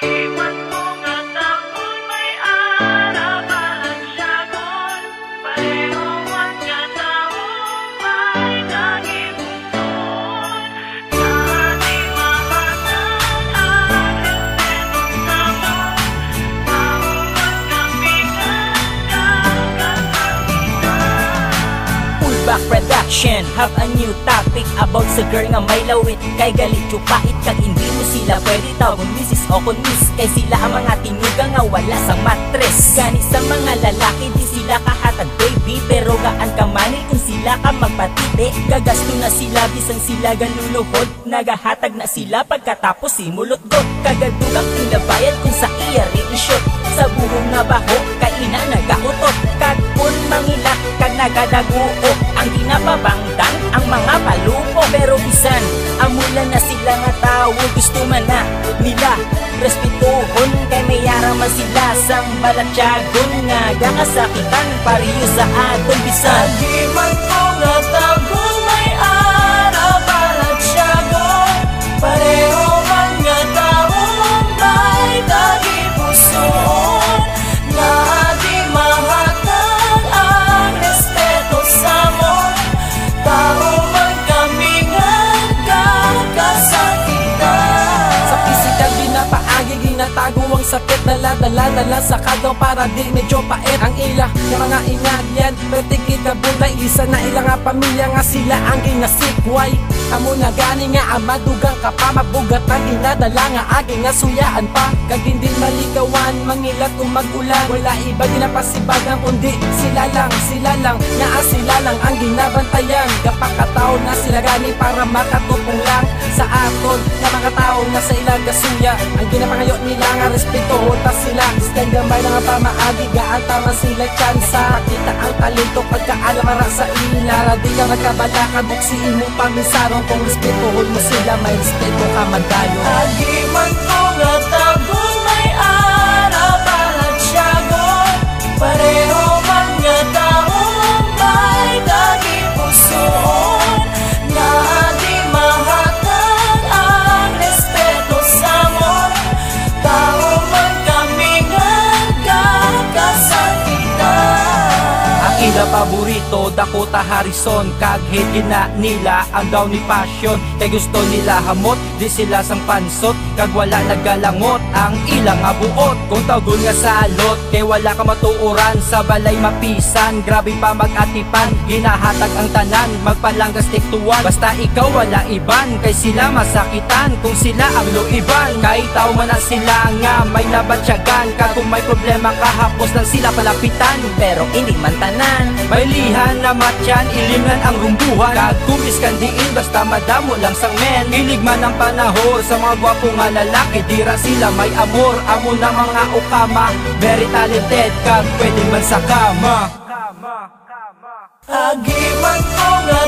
Agiman mo nga taon may arabalan siyagon. Pareho man nga taon may nagibuton. Dati mahatan ang respeto sa mo. Tao man kamigan kakasangitan. Pullback Production have a new topic about sa girl nga may lawit. Kay galit chupait kag hindi mo sila pwede tawag misis o kun miss. Kay sila ang mga tinuga nga wala sa matres. Gani sa mga lalaki di sila kahatag baby, pero gaan ka manil kung sila ka magpatiti. Gagasto na sila bisan sila ganuluhod. Nagahatag na sila pagkatapos simulot god. Kagadugang tinabayad kung sa iya i-shot. Sa buhong nga baho kaina nagautot. Kag kun mangilak kag nagadaguo ang ginapabangdang ang mga palupo. Pero bisan amula na sila nga tao gusto man na nila respetuhon. Kay may yaraman sila sang balatyagon nga gakasakitan pariyo sa aton bisan. Agiman mo nga taon may arabalan siyagon. Pareho man nga taon may nagibuson. Na di mahatag ang respeto sa mo. Tao man kami nga kakasakitan. Sa pisikal binapaagi, ginatago ang sakit. Dala-dala sa kagaw para di medyo pait. Ang ila ng mga ingagyan, pertikit ka bulay. Isa na ilang nga pamilya nga sila ang ginasikway. Amo na gani nga ang madugang ka pa. Mabugat ang ginadala nga agi nga suyaan pa. Kag hindi malikawan, mangilat kung mag-ulan. Wala iba ginapasibagan kundi sila lang nga sila lang ang ginabantayan. Kapakataon na sila gani para makatupong lang sa aton na mga tao na sa ilang gasuya. Ang ginapangayo nila nga respeto ta sila. Stand gamay na nga pamaagi, gaan tama sila tsansa. Pakita ang talento pagkaalamara sa ila. Di ka magkabala ka buksiin mo pamisarong. Kung respetuhon mo sila, may respeto ka magdayo. Agiman mo nga taon may arabalan siyagon. Pareho man nga taon may nagibuson. Na di mahatag ang respeto sa mo. Tao man kami nga kakasakitan. Ang ila paborito Dakota Harrison. Kag hate na nila ang daw ni passion. Kay gusto nila hamot, di sila sang pansot. Kag wala nagalangot ang ilang abuot. Kung tawgon nga salot, kay wala ka matuuran. Sa balay mapisan, grabe pa mag-atipan. Ginahatag ang tanan, magpalanggas tiktuan. Basta ikaw wala iban, kay sila masakitan. Kung sila ang luiban, kay tao man na sila nga may nabatsyagan. Kag kung may problema kahapos lang sila palapitan. Pero hindi man tanan, may lihan na matyan, ilingan ang rumbuhan. Kag kumiskan diin, basta madamo lang sang men. Ilig man ang panahor sa mga gwapo nga lalaki. Dira sila may amor, amo na mga ukama. Very talented, kag pwede man sa kama. Agiman mo nga